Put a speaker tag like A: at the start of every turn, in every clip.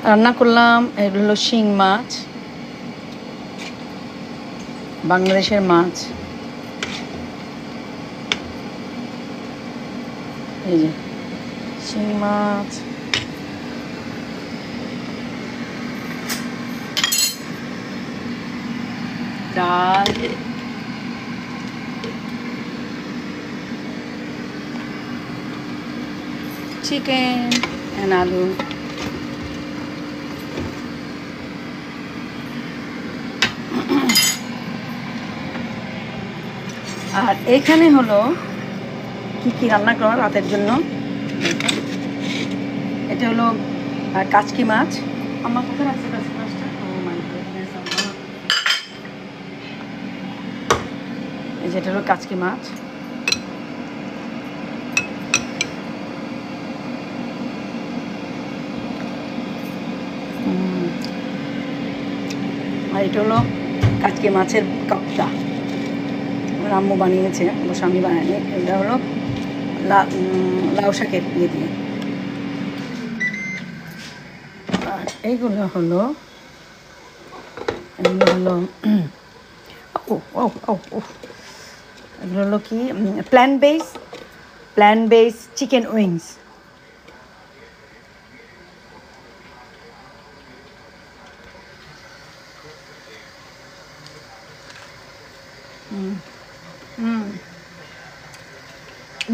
A: রান্না করলাম এগুলো হলো শিং মাছ, বাংলাদেশের মাছ। এই যে শিং মাছ, ডাল, চিকেন and আলু। আর এখানে হলো কি কি রান্না করলাম রাতের জন্য। এটা হলো কাচকি মাছ। আমার কোথায় রাখছে কাচকি মাছটা? এই যে এটা হলো কাচকি মাছ। আর এটা হলো কাচকি মাছের কাপ্তা, আম্মু বানিয়েছে, অবশ্য আমি বানাইনি। এটা হলো লাউ শাকের ইয়ে দিয়ে। আর এইগুলো হলো এগুলো হলো কি plan base chicken wings.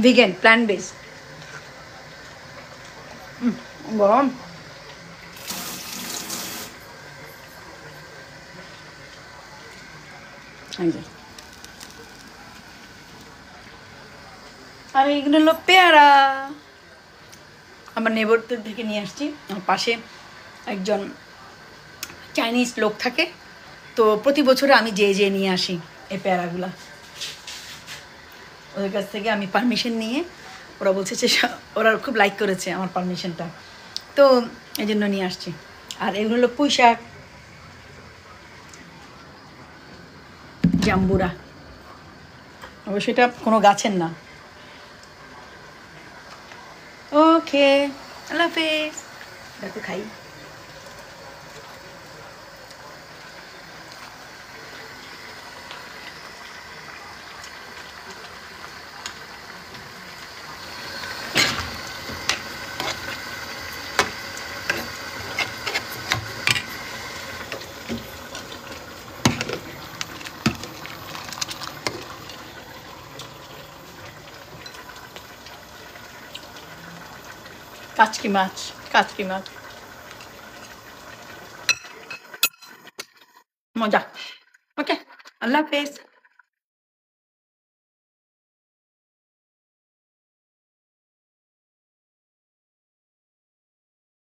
A: vegan plant based গরম। আর এইগুলো হলো পেয়ারা, আমার নেবরদের থেকে নিয়ে আসছি। আমার পাশে একজন চাইনিজ লোক থাকে, তো প্রতি বছরে আমি যেয়ে নিয়ে আসি এই পেয়ারাগুলা ওদের কাছ থেকে। আমি পারমিশন নিয়ে, ওরা বলছে যে ওরা খুব লাইক করেছে আমার পারমিশনটা, তো এই জন্য নিয়ে আসছি। আর এগুলো হলো পুঁই শাক, জাম্বুরা, অবশ্য এটা কোনো গাছের না। ওকে, আল্লাহ হাফেজ। দেখো খাই। কাচকি মাছ মজা। ওকে, আল্লাহ হাফেজ।